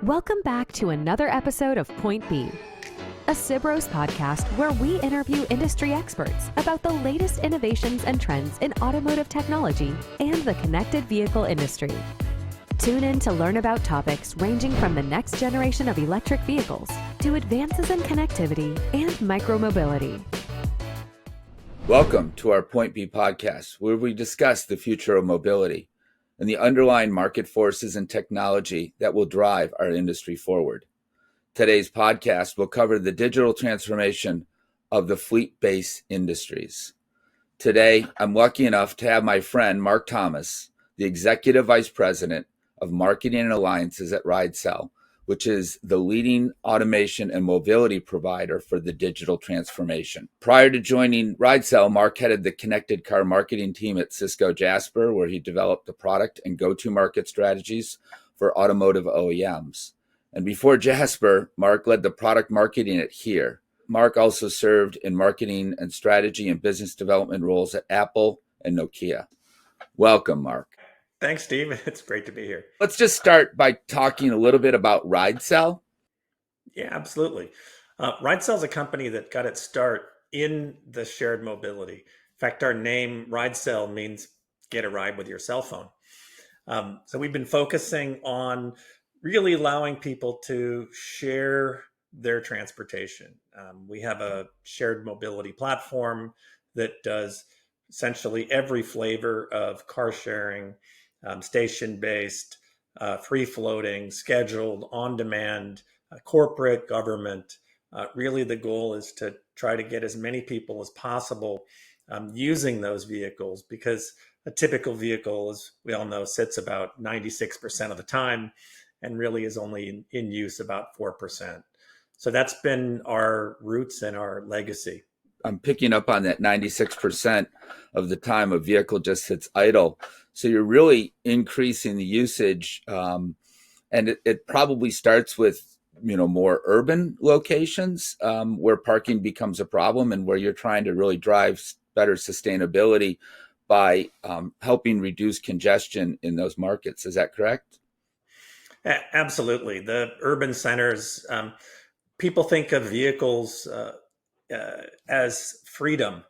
Welcome back to another episode of Point B, a Cibros podcast where we interview industry experts about the latest innovations and trends in automotive technology and the connected vehicle industry. Tune in to learn about topics ranging from the next generation of electric vehicles to advances in connectivity and micromobility. Welcome to our Point B podcast, where we discuss the future of mobility and the underlying market forces and technology that will drive our industry forward. Today's podcast will cover the digital transformation of the fleet-based industries. Today, I'm lucky enough to have my friend Mark Thomas, the Executive Vice President of Marketing Alliances at Ridecell, which is the leading automation and mobility provider for the digital transformation. Prior to joining Ridecell, Mark headed the connected car marketing team at Cisco Jasper, where he developed the product and go-to-market strategies for automotive OEMs. And before Jasper, Mark led the product marketing at Here. Mark also served in marketing and strategy and business development roles at Apple and Nokia. Welcome, Mark. Thanks, Steve. It's great to be here. Let's just start by talking a little bit about Ridecell. Yeah, absolutely. Ridecell is a company that got its start in the shared mobility. In fact, our name Ridecell means get a ride with your cell phone. So we've been focusing on really allowing people to share their transportation. We have a shared mobility platform that does essentially every flavor of car sharing, station-based, free-floating, scheduled, on-demand, corporate, government. Really, the goal is to try to get as many people as possible using those vehicles, because a typical vehicle, as we all know, sits about 96% of the time and really is only in use about 4%. So that's been our roots and our legacy. I'm picking up on that 96% of the time a vehicle just sits idle. So you're really increasing the usage. And it probably starts with, more urban locations where parking becomes a problem and where you're trying to really drive better sustainability by helping reduce congestion in those markets. Is that correct? Absolutely. The urban centers, people think of vehicles as freedom.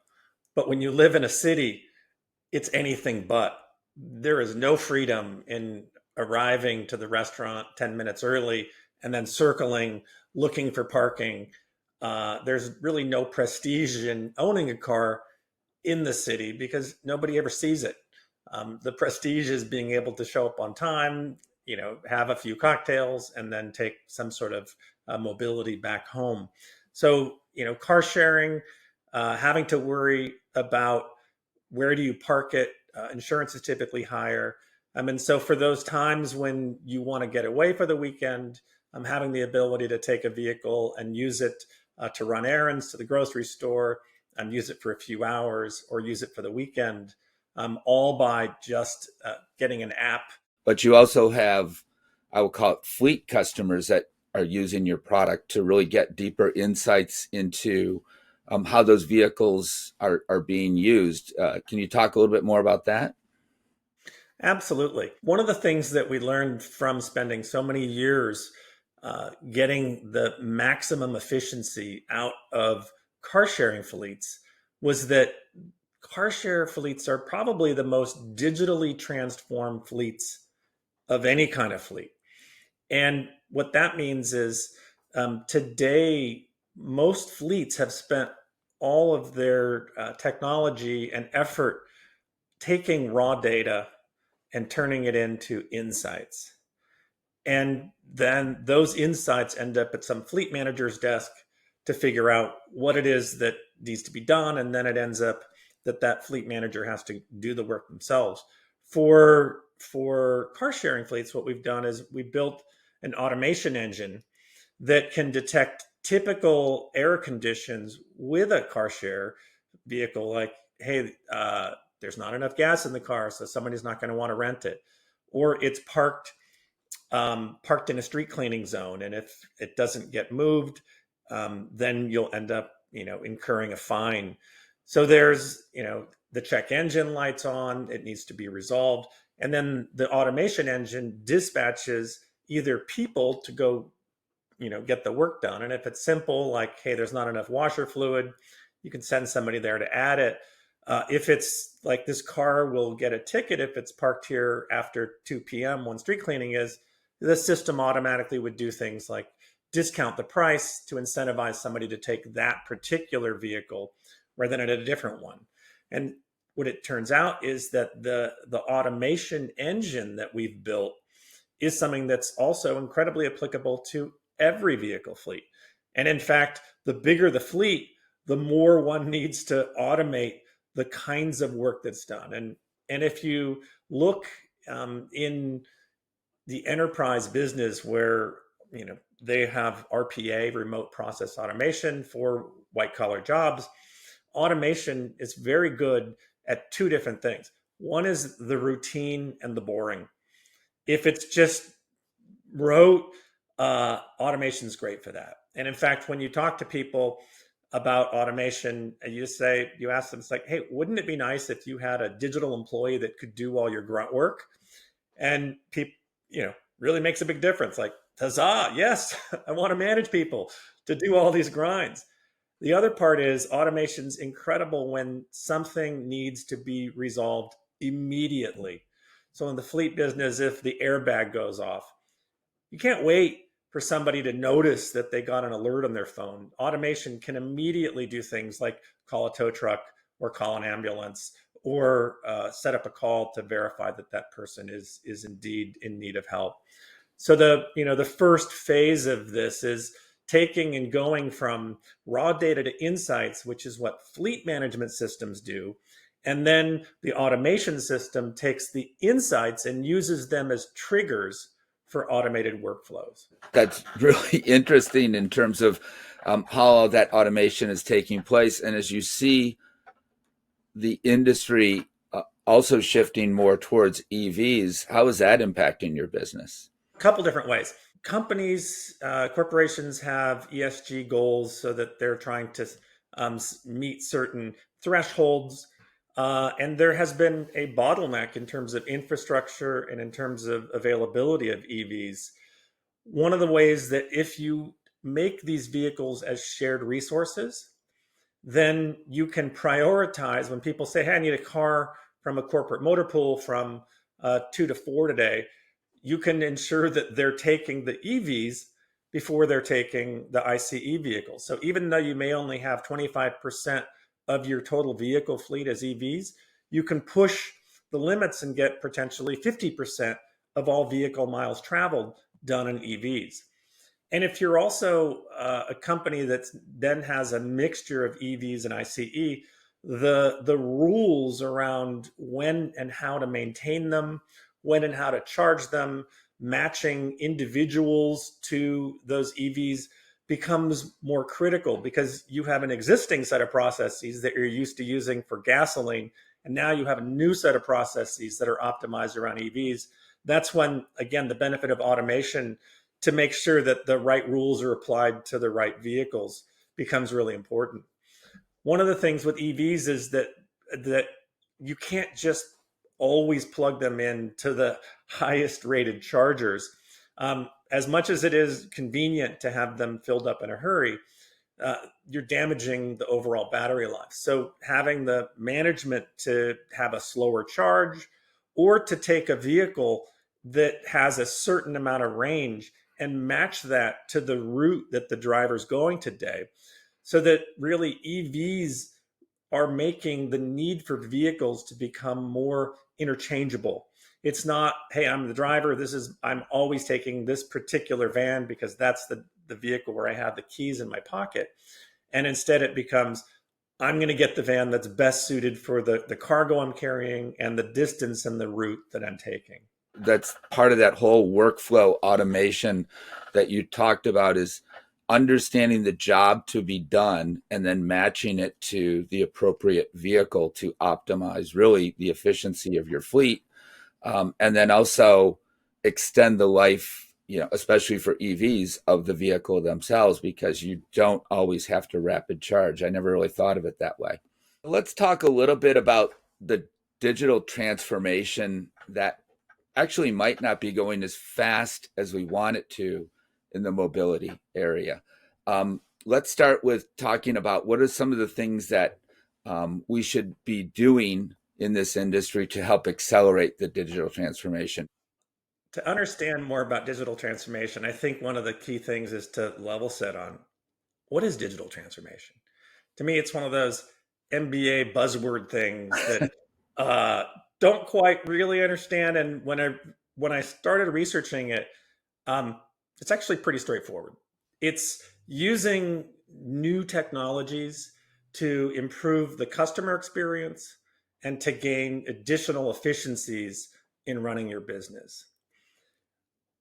But when you live in a city, it's anything but. There is no freedom in arriving to the restaurant 10 minutes early and then circling, looking for parking. There's really no prestige in owning a car in the city because nobody ever sees it. The prestige is being able to show up on time, have a few cocktails, and then take some sort of mobility back home. So, car sharing, having to worry about where do you park it, insurance is typically higher. And so for those times when you want to get away for the weekend, having the ability to take a vehicle and use it to run errands to the grocery store, and use it for a few hours or use it for the weekend, all by just getting an app. But you also have, I would call it, fleet customers that are using your product to really get deeper insights into how those vehicles are being used. Can you talk a little bit more about that? Absolutely. One of the things that we learned from spending so many years getting the maximum efficiency out of car sharing fleets was that car share fleets are probably the most digitally transformed fleets of any kind of fleet. And what that means is today, most fleets have spent all of their technology and effort taking raw data and turning it into insights. And then those insights end up at some fleet manager's desk to figure out what it is that needs to be done. And then it ends up that fleet manager has to do the work themselves. For car sharing fleets, what we've done is we built an automation engine that can detect typical error conditions with a car share vehicle, like, hey, there's not enough gas in the car, so somebody's not going to want to rent it. Or it's parked in a street cleaning zone, and if it doesn't get moved, then you'll end up, incurring a fine. So there's, the check engine light's on, it needs to be resolved. And then the automation engine dispatches either people to go, get the work done. And if it's simple, like, hey, there's not enough washer fluid, you can send somebody there to add it. If it's like this car will get a ticket if it's parked here after 2 p.m. when street cleaning is, the system automatically would do things like discount the price to incentivize somebody to take that particular vehicle rather than a different one. And what it turns out is that the automation engine that we've built is something that's also incredibly applicable to every vehicle fleet. And in fact, the bigger the fleet, the more one needs to automate the kinds of work that's done. And if you look in the enterprise business where they have RPA, remote process automation, for white collar jobs, automation is very good at two different things. One is the routine and the boring. If it's just rote, automation is great for that. And in fact, when you talk to people about automation, and you ask them, it's like, hey, wouldn't it be nice if you had a digital employee that could do all your grunt work? And people, really makes a big difference. Like, huzzah, yes, I want to manage people to do all these grinds. The other part is automation's incredible when something needs to be resolved immediately. So in the fleet business, if the airbag goes off, you can't wait for somebody to notice that they got an alert on their phone. Automation can immediately do things like call a tow truck or call an ambulance or set up a call to verify that that person is indeed in need of help. So the first phase of this is taking and going from raw data to insights, which is what fleet management systems do. And then the automation system takes the insights and uses them as triggers for automated workflows. That's really interesting in terms of how that automation is taking place. And as you see the industry also shifting more towards EVs, how is that impacting your business? A couple different ways. Companies, corporations have ESG goals so that they're trying to meet certain thresholds. And there has been a bottleneck in terms of infrastructure and in terms of availability of EVs. One of the ways that if you make these vehicles as shared resources, then you can prioritize when people say, hey, I need a car from a corporate motor pool from 2 to 4 today. You can ensure that they're taking the EVs before they're taking the ICE vehicles. So even though you may only have 25% of your total vehicle fleet as EVs, you can push the limits and get potentially 50% of all vehicle miles traveled done in EVs. And if you're also a company that then has a mixture of EVs and ICE, the rules around when and how to maintain them, when and how to charge them, matching individuals to those EVs becomes more critical because you have an existing set of processes that you're used to using for gasoline, and now you have a new set of processes that are optimized around EVs. That's when, again, the benefit of automation to make sure that the right rules are applied to the right vehicles becomes really important. One of the things with EVs is that you can't just always plug them into the highest rated chargers. As much as it is convenient to have them filled up in a hurry, you're damaging the overall battery life. So having the management to have a slower charge or to take a vehicle that has a certain amount of range and match that to the route that the driver's going today, so that really EVs are making the need for vehicles to become more interchangeable. It's not, hey, I'm the driver. I'm always taking this particular van because that's the vehicle where I have the keys in my pocket. And instead it becomes, I'm going to get the van that's best suited for the cargo I'm carrying and the distance and the route that I'm taking. That's part of that whole workflow automation that you talked about, is understanding the job to be done and then matching it to the appropriate vehicle to optimize really the efficiency of your fleet. And then also extend the life, especially for EVs, of the vehicle themselves, because you don't always have to rapid charge. I never really thought of it that way. Let's talk a little bit about the digital transformation that actually might not be going as fast as we want it to in the mobility area. Let's start with talking about what are some of the things that we should be doing in this industry to help accelerate the digital transformation. To understand more about digital transformation, I think one of the key things is to level set on what is digital transformation. To me, it's one of those M.B.A. buzzword things that don't quite really understand. And when I started researching it, it's actually pretty straightforward. It's using new technologies to improve the customer experience and to gain additional efficiencies in running your business.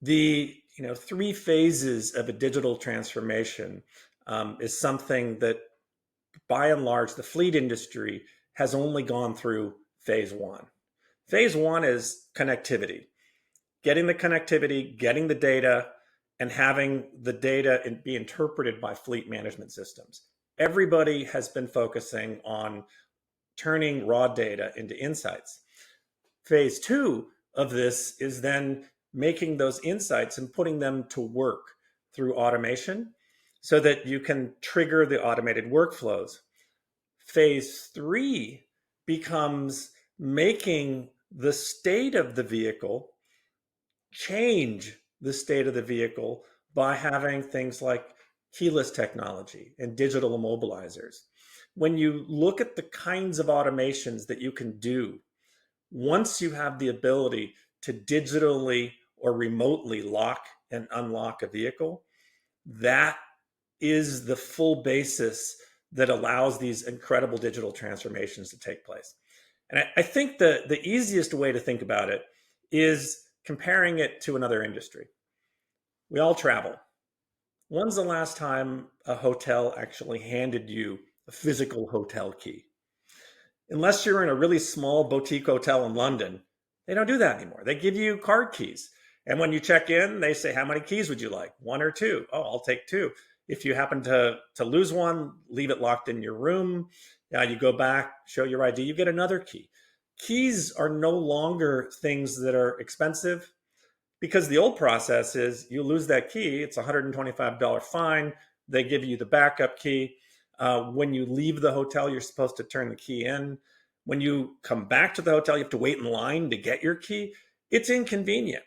The three phases of a digital transformation is something that, by and large, the fleet industry has only gone through phase one. Phase one is connectivity, getting the connectivity, getting the data, and having the data be interpreted by fleet management systems. Everybody has been focusing on turning raw data into insights. Phase two of this is then making those insights and putting them to work through automation so that you can trigger the automated workflows. Phase three becomes making the state of the vehicle change the state of the vehicle by having things like keyless technology and digital immobilizers. When you look at the kinds of automations that you can do, once you have the ability to digitally or remotely lock and unlock a vehicle, that is the full basis that allows these incredible digital transformations to take place. And I think the easiest way to think about it is comparing it to another industry. We all travel. When's the last time a hotel actually handed you a physical hotel key? Unless you're in a really small boutique hotel in London, they don't do that anymore. They give you card keys. And when you check in, they say, how many keys would you like? One or two? Oh, I'll take two. If you happen to lose one, leave it locked in your room. You go back, show your ID, you get another key. Keys are no longer things that are expensive, because the old process is you lose that key, it's a $125 fine. They give you the backup key. When you leave the hotel, you're supposed to turn the key in. When you come back to the hotel, you have to wait in line to get your key. It's inconvenient.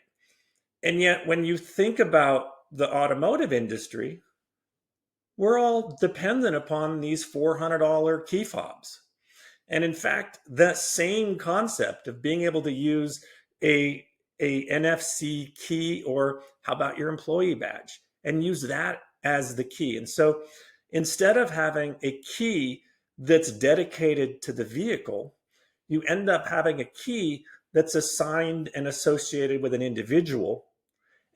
And yet, when you think about the automotive industry, we're all dependent upon these $400 key fobs. And in fact, that same concept of being able to use a NFC key, or how about your employee badge, and use that as the key. And so instead of having a key that's dedicated to the vehicle, you end up having a key that's assigned and associated with an individual.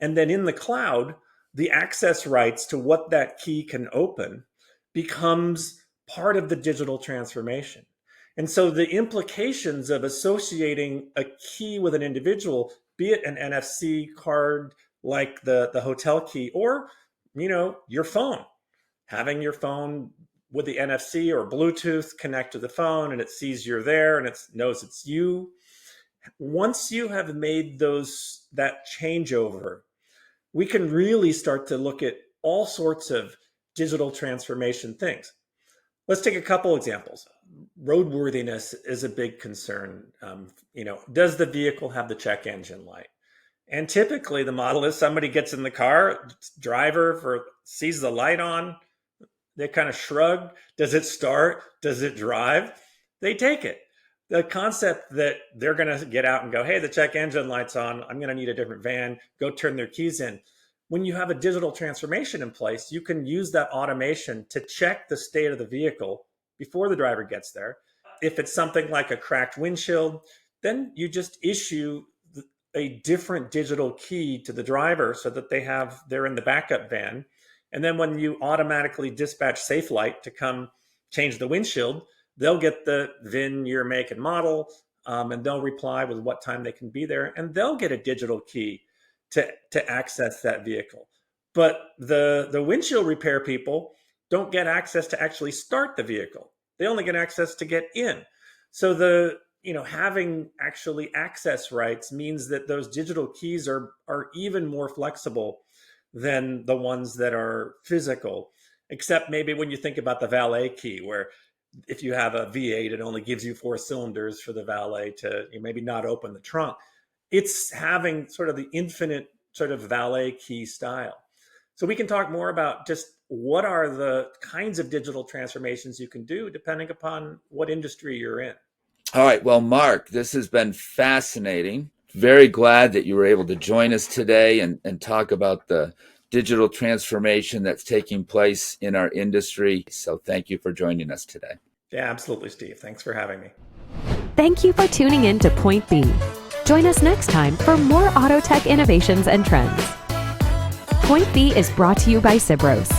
And then in the cloud, the access rights to what that key can open becomes part of the digital transformation. And so the implications of associating a key with an individual, be it an NFC card like the hotel key, or your phone, having your phone with the NFC or Bluetooth connect to the phone, and it sees you're there and it knows it's you. Once you have made that changeover, we can really start to look at all sorts of digital transformation things. Let's take a couple examples. Roadworthiness is a big concern. Does the vehicle have the check engine light? And typically the model is somebody gets in the car, driver sees the light on, they kind of shrug. Does it start? Does it drive? They take it. The concept that they're going to get out and go, hey, the check engine light's on, I'm going to need a different van, go turn their keys in. When you have a digital transformation in place, you can use that automation to check the state of the vehicle before the driver gets there. If it's something like a cracked windshield, then you just issue a different digital key to the driver so that they're in the backup van. And then when you automatically dispatch SafeLight to come change the windshield, they'll get the VIN, year, make, and model, and they'll reply with what time they can be there, and they'll get a digital key to access that vehicle. But the windshield repair people don't get access to actually start the vehicle. They only get access to get in. So having actually access rights means that those digital keys are even more flexible than the ones that are physical, except maybe when you think about the valet key, where if you have a V8, it only gives you 4 cylinders for the valet to maybe not open the trunk. It's having sort of the infinite sort of valet key style. So we can talk more about just what are the kinds of digital transformations you can do depending upon what industry you're in. All right. Well, Mark, this has been fascinating. Very glad that you were able to join us today and talk about the digital transformation that's taking place in our industry. So thank you for joining us today. Yeah, absolutely, Steve. Thanks for having me. Thank you for tuning in to Point B. Join us next time for more auto tech innovations and trends. Point B is brought to you by Cibros.